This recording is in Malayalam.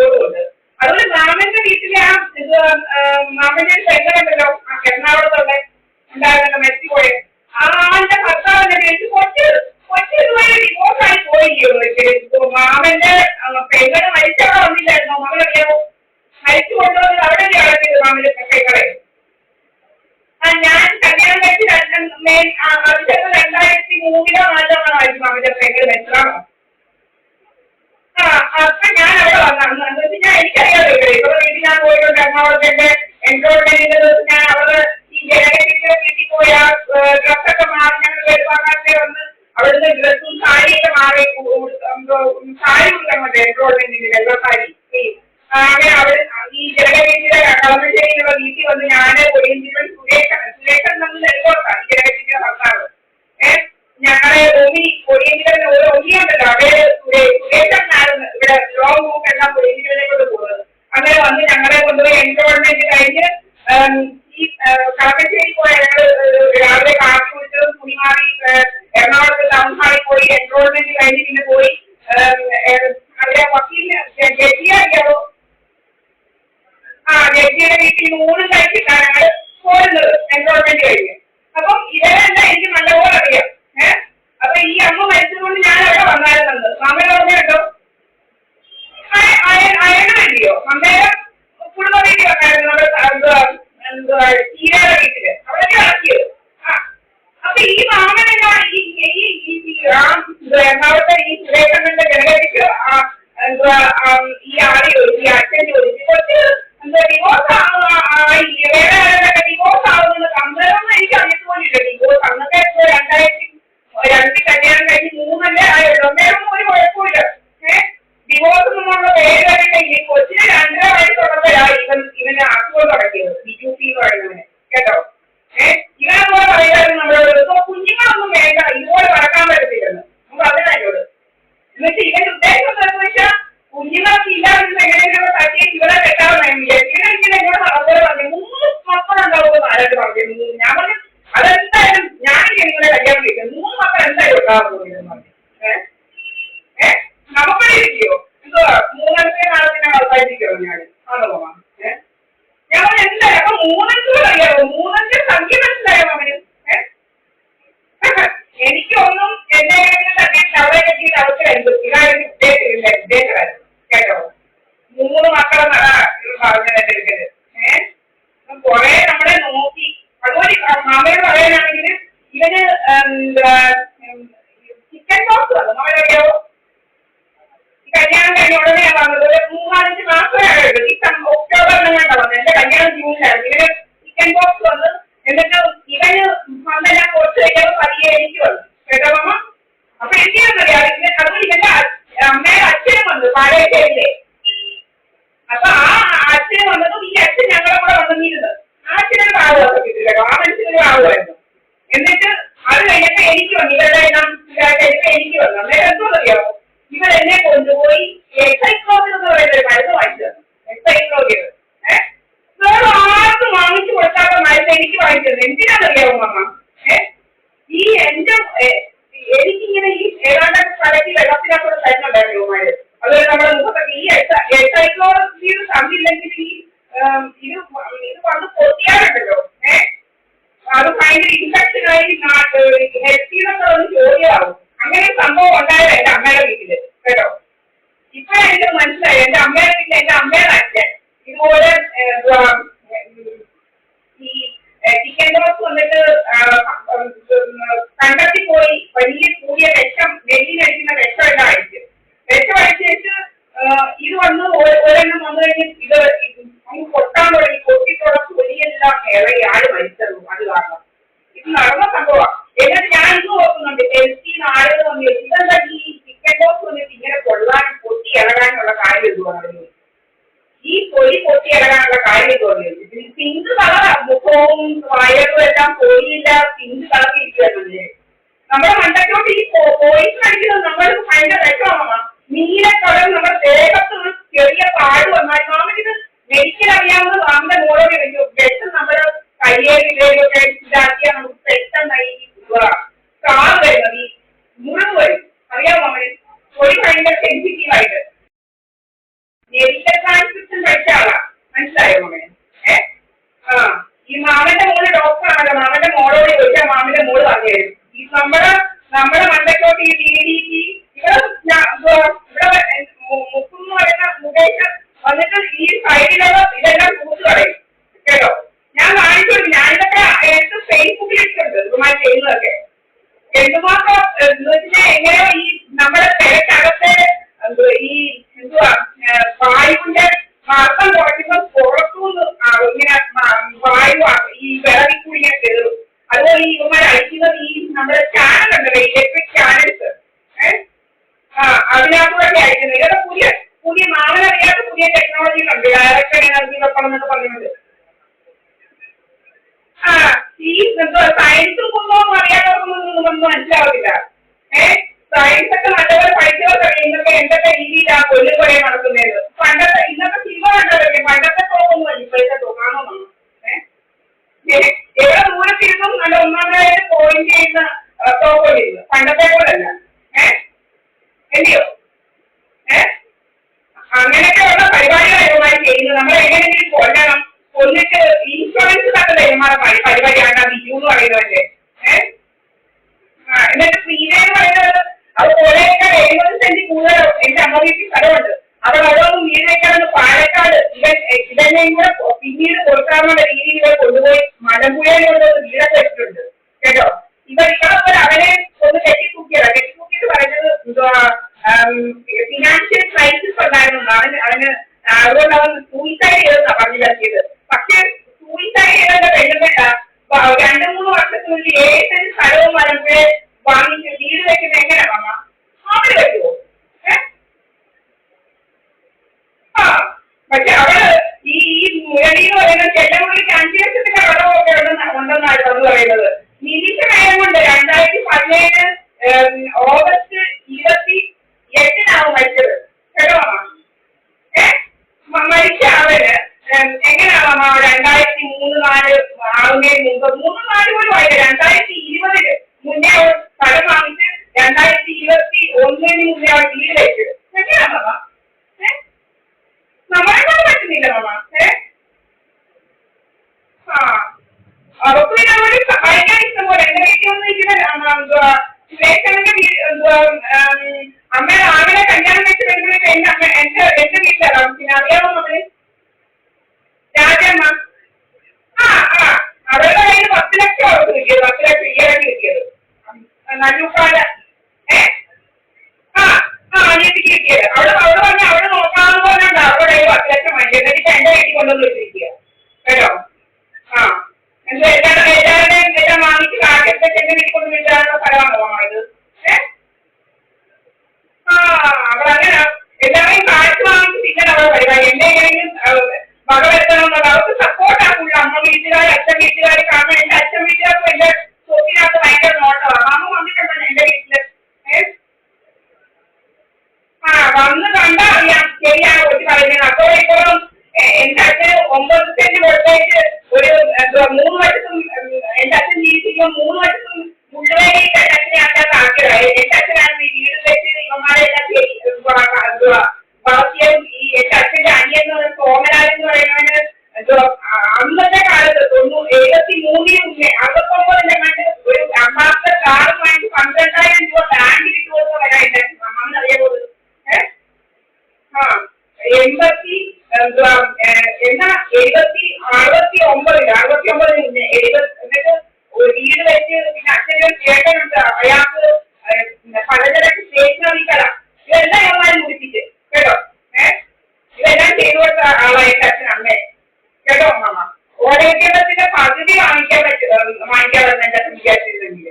സപ്പോർട്ടുമുണ്ട്. അതുപോലെ മാമന്റെ വീട്ടിലെ ആ ഇത് മാമന്റെ ഒരു പെങ്ങളുണ്ടല്ലോ എറണാകുളത്തുള്ള ഉണ്ടായിരുന്നല്ലോ മെസ്സിപ്പോയെ ആ ആളുടെ ഭർത്താവിന്റെ വീട്ടിൽ കൊച്ചു ഇതുവരെ ഡിവോഴ്സായി പോയില്ലയോ? മാമന്റെ പെങ്ങള് മരിച്ചവിടെ വന്നില്ലായിരുന്നോ? മകളറിയാമോ? മരിച്ചു കൊണ്ടുവന്നത് അവിടെ അടക്കിയത് മാമന്റെ പെങ്ങളെ. ഞാൻ കല്യാണം കഴിച്ച് 2003-ലോ 2004-ലോ ആയിരുന്നു മാമന്റെ പെങ്ങള് മരിച്ചതാണോ? അപ്പൊ ഞാൻ അവിടെ വന്നു. എന്ന് വെച്ചാൽ ഞാൻ എനിക്കറിയാതെ ഇവരുടെ വീട്ടിൽ ഞാൻ പോയിട്ടുണ്ട്. എറണാകുളത്തിന്റെ എൻറോൾമെന്റിന്റെ ദിവസം ഞാൻ അവിടെ ഈ ജനകത്തിന്റെ വീട്ടിൽ പോയ ഡ്രസ്സൊക്കെ മാറി ഞങ്ങൾ വരുവാങ്ങാതെ വന്ന് അവിടുന്ന് ഡ്രസ്സും സാരിയൊക്കെ മാറി സാരി കൊടുക്കാൻ പറ്റും എൻറോൾമെന്റിന് വെള്ള സാരി. അങ്ങനെ അവിടെ ഈ ജനകത്തിന്റെ കളമശ്ശേരിയിലുള്ള വീട്ടിൽ വന്ന് ഞാന് ഒരിഞ്ചിവൻ സുരേഷൻ നമ്മൾ നെൽകോർത്താണ് ജനകത്തിന്റെ ഭർത്താവ്. ഞങ്ങളെ ഒരിഞ്ചിവൻ ഓരോ ഒന്നിയുണ്ടല്ലോ അവര് സുരേഷനായിരുന്നു ഇവിടെ ലോങ് മൂക്ക് എല്ലാം ഒരിഞ്ചിവനെ കൊണ്ട് പോകുന്നത്. അങ്ങനെ വന്ന് ഞങ്ങളെ കൊണ്ടുപോയി എൻറോൾമെന്റ് കഴിഞ്ഞ് ഈ കളമശ്ശേരി പോയ ഞങ്ങള് രാവിലെ കാപ്പി കുടിച്ചതും തുണി മാറി എറണാകുളത്ത് ടൗൺ ഹാളിൽ പോയി എൻറോൾമെന്റ് കഴിഞ്ഞ് പിന്നെ പോയി അവിടെ വക്കീലിന് ജഡ്ജിയെ അറിയാമോ? ജഡ്ജിയുടെ വീട്ടിൽ ഊണും കഴിച്ചിട്ടാണ് ഞങ്ങൾ പോരുന്നത് എൻറോൾമെന്റ് കഴിഞ്ഞ്. അപ്പം ഇവരെല്ലാം എനിക്ക് നല്ലപോലെ അറിയാം. അപ്പൊ ഈ അമ്മ മരിച്ചതുകൊണ്ട് ഞാൻ അവിടെ വന്നായിരുന്നത്. അമ്മയുടെ ഓർമ്മയുണ്ടോ? അയണമല്ലയോ അമ്മയുടെ കുടുംബ വീട്ടിൽ വന്നായിരുന്നു. നമ്മുടെ ചീരയുടെ വീട്ടില് അവിടെയൊക്കെ ഇറക്കിയത്. അപ്പൊ ഈ മാമനെല്ലാം എറണാകുളത്തെ ഈ സുരേഷന്റെ ജനകേക്ക് ഈ ആളെ ചോദിച്ചു, ഈ അച്ഛൻ ചോദിച്ചു കുറച്ച് ഡിവോഴ്സ് വേറെ ആളുടെ ഡിവോഴ്സ് ആവുന്നത് അന്നേരമൊന്നും എനിക്ക് അറിയത്തുപോലില്ല. ഡിവോഴ്സ് അന്നത്തെ 2002 കല്യാണം കഴിഞ്ഞ് 3 ആയുള്ളൂ. അന്നേരം ഒരു കുഴപ്പമില്ല. ഡിവോഴ്സ് എന്നുള്ള പേര് കഴിഞ്ഞിട്ടുണ്ടെങ്കിൽ കൊച്ചിന് 2.5 വയസ്സുള്ളപ്പോഴാണ് ഇവന് അസുഖം തുടങ്ങിയത്. BUP എന്ന് പറയുന്നവന് കേട്ടോ. ഇവനെപ്പോലെ പറയായിരുന്നു നമ്മളോട് കുഞ്ഞുങ്ങളൊന്നും വേണ്ട, ഇതുപോലെ വളർത്താൻ പറ്റത്തില്ലെന്ന് നമുക്ക് അതിനോട്. എന്നുവെച്ചാൽ ഇവന്റെ ഉദ്ദേശം എന്താണെന്ന് വെച്ചാൽ കുഞ്ഞുങ്ങളൊക്കെ ഇല്ലാതിരുന്ന എങ്ങനെയൊക്കെ തട്ടി ഇവരെ കെട്ടാവുന്നില്ല. ഇവനൊരിക്കലും എന്നോട് അതുപോലെ പറഞ്ഞു 3 മക്കളുണ്ടാവുമെന്ന് ആരോട് പറഞ്ഞു. ഞാൻ പറഞ്ഞു അതെന്തായാലും ഞാനില്ല നിങ്ങളെ കല്യാണം കഴിക്കുന്നത്, 3 മക്കൾ എന്തായാലും ഉണ്ടാവുന്നു പറഞ്ഞു. നമുക്കടെ ഇരിക്കോ എന്തുവാ 3 നാളത്തിന് അവസാനിപ്പിക്കോ ഞാൻ ആണോ പോവാം. ഞാൻ പറഞ്ഞു എന്തായാലും അപ്പൊ 3 അറിയാമോ? 3 സംഖ്യ മനസ്സിലായോ അവന്? എനിക്കൊന്നും എന്നെ തട്ടിയിട്ട് അവിടെ കെട്ടിയിട്ട് അവർക്ക് എന്തു ഇതായിരുന്നു ഉദ്ദേശമായിരുന്നു കേട്ടോ. 3 മക്കളെ പറഞ്ഞത് എന്റെ എടുക്കരുത്. കുറെ നമ്മളെ നോക്കി. അതുപോലെ മാമയോട് പറയാനാണെങ്കിൽ ഇവന് ചിക്കൻ ബോക്സ് വന്നു. നമ്മളറിയാവോ? കല്യാണം കഴിഞ്ഞ ഉടനെ വന്നത് 3-5 മാസമായിരുന്നു. ഒക്ടോബറിലെങ്ങാണ്ടാ വന്നത്. എന്റെ കല്യാണം ജൂണിലായിരുന്നു. ഇവന് ചിക്കൻ ബോക്സ് വന്ന് എന്നിട്ട് ഇവന് വന്നെല്ലാം കുറച്ച് കഴിഞ്ഞപ്പോൾ പതിയെ എനിക്ക് വന്നു കേട്ടോ അമ്മ. അപ്പൊ എന്തിനാന്നറിയാം അതുപോലെ ഇവന്റെ അമ്മയുടെ അച്ഛനും വന്നു പാലശ്ശേരിയിലെ. അപ്പൊ ആ അച്ഛന് വന്നതും ഈ അച്ഛൻ ഞങ്ങളെ കൂടെ വന്നിരുന്നത്. ആ അച്ഛനൊരു ഭാഗമൊക്കെ കിട്ടില്ല കേട്ടോ. ആ മനുഷ്യനൊരു ഭാഗമായിരുന്നു. എന്നിട്ട് അത് കഴിഞ്ഞപ്പോ എനിക്ക് വന്നു. ഇവരുടെ എനിക്ക് വന്നു. അന്നേരം എന്തോന്നറിയാമോ? ഇവരെന്നെ കൊണ്ടുപോയി എക്സൈക്ലോസിൻ എന്ന് പറയുന്ന ഒരു മരുന്ന് വാങ്ങിച്ചു തന്നു. എക്സൈക്ലോസിൻ വേറെ ആർക്കും വാങ്ങിച്ചു കൊടുക്കാത്ത മരുന്ന് എനിക്ക് വാങ്ങിച്ചു തന്നു. എന്തിനാണെന്നറിയാമോ അമ്മ? ഈ എന്റെ എനിക്കിങ്ങനെ ഈ ഏതാണ്ടൊക്കെ സ്ഥലത്ത് വെള്ളത്തിനകത്തോടെ തരുന്നുണ്ടായിരുന്നു ഇവന്മാര്. അതുപോലെ നമ്മുടെ മുഖത്തൊക്കെ ഈ എക്സൈക്ലോസിൻ തന്നില്ലെങ്കിൽ ഈ ഇത് വന്ന് പൊട്ടിയാറുണ്ടല്ലോ. അത് ഭയങ്കര ഇൻഫെക്ഷനായി ഹെൽത്തിന്നൊക്കെ വന്ന് ചോദ്യമാവും. അങ്ങനെ ഒരു സംഭവം ഉണ്ടായത് എന്റെ അമ്മയുടെ വീട്ടില് കേട്ടോ. ഇപ്പഴാണ് എനിക്ക് മനസ്സിലായി. എന്റെ അമ്മയുടെ വീട്ടിൽ എന്റെ അമ്മയുടെ അച്ഛൻ ഇതുപോലെ ഈ ചിക്കൻ ബോക്സ് വന്നിട്ട് കണ്ടെത്തി പോയി വലിയ കൂടിയ വിഷം വെള്ളിനടിക്കുന്ന വിഷം എല്ലാം അടിച്ചു. വിഷം അടിച്ചിട്ട് ഇത് വന്ന് ഒരെണ്ണം വന്നു കഴിഞ്ഞ് ഇത് അങ്ങ് പൊട്ടാൻ തുടങ്ങി. പൊട്ടിത്തുടച്ച് വലിയെല്ലാം ഇറങ്ങി ആള് മരിച്ചത് അത് കാരണം. ഇത് നടന്ന സംഭവമാണ്. എന്നിട്ട് ഞാൻ ഇന്ന് ഓർക്കുന്നുണ്ട് ഹെൽത്തിന്ന് ആളുകൾ വന്നു ഇതെന്താ ഈ ചിക്കൻ ബോക്സ് വന്നിട്ട് ഇങ്ങനെ കൊള്ളാനും പൊട്ടി ഇറങ്ങാനുള്ള കാര്യം എന്തുവാണ്? ഈ തൊലി പൊട്ടി ഇറങ്ങാനുള്ള കാര്യം എന്തുവാണ്? പിങ്ക് കളർ മുഖവും വയറും എല്ലാം പോയില്ല, പിങ്ക് കളർ ഇരിക്കുവല്ലേ. നമ്മുടെ മണ്ടക്കോട്ട് ഈ പോയിസ് അടിക്കുന്നത് നമ്മൾക്ക് ഭയങ്കര വിഷമമാണ്. നീല കളർ നമ്മുടെ ദേഹത്ത് ഒരു ചെറിയ പാട് വന്നാൽ നമുക്കിത് മെഡിക്കൽ അറിയാവുന്ന നമ്മുടെ മോളോട് വിഷം നമ്മുടെ കയ്യേറിയിലൊക്കെ ഇതാക്കിയാൽ നമുക്ക് പെട്ടെന്നായി കാറ് വരുന്നത് ഈ മുറിവ് വരും. അറിയാമോ അവന് തൊലി ഭയങ്കര സെൻസിറ്റീവായിട്ട്. നെല്ലിന്റെ എന്തുവാ വായുവിന്റെ മർദ്ദം കുറയ്ക്കുമ്പോൾ പുറത്തുനിന്ന് ഇങ്ങനെ വായു ഈ വിറകിൽ കൂടി ഇങ്ങനെ കയറും. അതുപോലെ ഈ ഇവന്മാർ അയക്കുന്നത് ഈ നമ്മുടെ ചാനൽ ഉണ്ടല്ലോ, ഇലക്ട്രിക് ചാനൽസ്, അതിനകത്തൂടെ അയക്കുന്നത്. ഇതൊക്കെ പുതിയ പുതിയ നാളറിയാത്ത പുതിയ ടെക്നോളജികളുണ്ട്, ഡയറക്റ്റ് എനർജി വെക്കണം എന്നൊക്കെ പറയുന്നത്. ഈ സയൻസും കുന്നൊന്നും അറിയാത്തവർക്കൊന്നും മനസ്സിലാവില്ല. സയൻസ് ഒക്കെ നല്ലപോലെ പഠിച്ചവർക്കറിയാം ഇന്നത്തെ എന്തൊക്കെ രീതിയിലാണ് കൊല്ലുകൊലയെ നടത്തുന്നത്. പണ്ടത്തെ ഇന്നത്തെ സിനിമ കണ്ടവരല്ലേ, പണ്ടത്തെ തോക്കൊന്നും അല്ല ഇപ്പോഴത്തെ തോക്കാണോ. എവിടെ ദൂരത്തിരുന്നും നല്ല ഒന്നാമതായിട്ട് പോയിന്റ് ചെയ്യുന്ന തോക്കൊണ്ടിരുന്നു, പണ്ടത്തെ പോലല്ല. എന്റെയോ അങ്ങനെയൊക്കെയുള്ള പരിപാടികളായി ചെയ്യുന്നത്. നമ്മൾ എങ്ങനെയെങ്കിലും കൊല്ലണം, കൊന്നിട്ട് ഇൻഷുറൻസ് തട്ടല്ലേ പരിപാടിയാണ് ബിജു എന്ന് പറയുന്നവന്റെ. എന്നിട്ട് ശ്രീദേവി പറയുന്നത് അത് കൊലയേക്കാൾ 70 സെന്റ് കൂടുതൽ എന്റെ അമ്മ വീട്ടിൽ സ്ഥലമുണ്ട്, അവിടെ ഓരോന്നും വീട് വെക്കാമെന്ന് പാലക്കാട് ഇതെന്നെയും കൂടെ പിന്നീട് കൊടുക്കാനുള്ള രീതിയിൽ ഇവർ കൊണ്ടുപോയി മലമ്പുഴയിലുള്ള വീടൊക്കെ വെച്ചിട്ടുണ്ട് കേട്ടോ. ഇവിടെ അവനെ ഒന്ന് കെട്ടിത്തൂക്കിയിട്ട് പറയുന്നത് ഫിനാൻഷ്യൽ ക്രൈസിസ് ഉണ്ടായിരുന്നു അവന്, അതുകൊണ്ട് അവൻ സൂയിസൈഡ് ചെയ്തെന്നാ പറഞ്ഞു പറ്റിയത്. പക്ഷെ സൂയിസൈഡ് ചെയ്തതിന്റെ പെണ്ണുവേണ്ട 2-3 വർഷത്തിനുള്ളിൽ 7 സെന്റ് സ്ഥലവും മലമ്പുഴ വാങ്ങിച്ച് വീട് വെക്കുന്നത് എങ്ങനെയാ മാമ? അവര് പറ്റുമോ? പക്ഷെ അവള് ഈ മുരളി എന്ന് പറയുന്നത് ചെല്ലമുള്ളിക്ക് 5 ലക്ഷത്തിന്റെ കടമൊക്കെ ഉണ്ടെന്നാണ് അത് പറയുന്നത്. നിമിഷ നേരം കൊണ്ട് 2017 ഓഗസ്റ്റ് 28-നാവും മരിച്ചത് കേട്ടോ മാമ. മരിച്ച അവര് എങ്ങനെയാവാമ 2003-4 ആവുന്നതിന് മുമ്പ് 3-4 പോലും ആയില്ല, 2020 മുന്നേ അവൾ സ്ഥലം വാങ്ങിച്ച് 2021 മുന്നേ അവൾ വീട് വെച്ചത്. എങ്ങനെയാ മാമ? നമ്മളെ കൊണ്ട് പറ്റുന്നില്ല മാമ. അവർക്ക് നമ്മള് സഹായിക്കാൻ ഇഷ്ടംപോലെ. എന്റെ വീട്ടിൽ ഒന്നും ഇരിക്കുന്ന അമ്മയുടെ ആവിനെ കല്യാണം വെച്ച് വരുമ്പോഴേക്കും എന്റെ വീട്ടിലാണ്. പിന്നെ അറിയാമോ നമ്മള് രാജമ്മ അവരുടെ കയ്യിൽ 10 ലക്ഷം അവർക്ക് കിട്ടിയത്, 10 ലക്ഷം ഈയിടയ്ക്ക് കിട്ടിയത് നല്ലൂക്കാല അനിയത്തിക്ക് കിട്ടിയത്. അവിടെ പറഞ്ഞ അവിടെ നോക്കാന്ന് പറഞ്ഞുണ്ട് അവരുടെ കയ്യിൽ 10 ലക്ഷം വാങ്ങി. എന്നിട്ട് എന്റെ വീട്ടിൽ കൊണ്ടുവന്ന് വെച്ചിരിക്കുക കേട്ടോ. എന്തോ എല്ലാവരുടെയും എല്ലാം വാങ്ങിച്ച് കാറ്റൊക്കെ എന്റെ വീട്ടിൽ കൊണ്ട് വിട്ടാനുള്ള സ്ഥലമാണോ ഇത്? അവരങ്ങനെ എല്ലാവരെയും കാറ്റ് വാങ്ങിച്ച് തിന്നാൻ അവരുടെ പരിപാടി. എന്റെ എങ്ങനെയെങ്കിലും വക വരുത്തണമെന്നുള്ള അവർക്ക് സപ്പോർട്ടാക്കില്ല അമ്മ വീട്ടുകാർ, അച്ഛൻ വീട്ടുകാർ. കാരണം എന്റെ അച്ഛൻ വീട്ടുകാർക്കും എന്റെ സ്വത്തിനകത്ത് ഭയങ്കര നോട്ടമാണ്. അമ്മ വന്നിട്ടുണ്ടോ എന്റെ വീട്ടില്? വന്ന് കണ്ടാ അറിയാം ശരിയാണ് കൊച്ചു പറയുന്നത്. അപ്പോൾ ഇപ്പോഴും എന്റെ അച്ഛന് 9 സെന്റ് കൊടുത്തേക്ക് ഒരു 3 വർഷത്തും എന്റെ അച്ഛൻ ജീവിച്ചിരിക്കുമ്പോൾ 3 വർഷത്തും മുഴുവനായിട്ട് എന്റെ അച്ഛനെ അതിനകത്ത് ആക്കിയതായി. എന്റെ അച്ഛനാണ് ഈ വീട് വെച്ച് ഇവന്മാരെ വളർത്തിയും ഈ എന്റെ അച്ഛന്റെ അനിയൻ എന്ന് പറയുന്ന സോമരാജ് എന്ന് പറയുന്നവന് അന്നത്തെ കാലത്ത് 73 മുന്നേ 69 കണ്ട് ഒരു അമ്മാസത്തെ കാറ് വാങ്ങി 12,000 രൂപ ബാങ്കിൽ ഇട്ട് കൊടുത്ത വരാൻ എന്റെ അച്ഛൻ അമ്മന്നറിയാമോ? 69 മുന്നേ 70 എന്നിട്ട് ഒരു വീട് വെച്ച് പിന്നെ അച്ഛൻ്റെ ചേട്ടനുണ്ട്, അയാൾക്ക് പലചരക്ക് സ്റ്റേഷനറി കട. ഇതെല്ലാം ഞങ്ങളാരും മുടിപ്പിച്ച് കേട്ടോ. ഇതെല്ലാം ചെയ്തു കൊടുത്ത ആളാ എന്റെ അച്ഛൻ അമ്മേ കേട്ടോ മാമ. ഓരോ വിദ്യാഭ്യാസത്തിന്റെ പകുതി വാങ്ങിക്കാൻ പറ്റും എന്റെ അച്ഛൻ വിചാരിച്ചിരുന്നെങ്കിൽ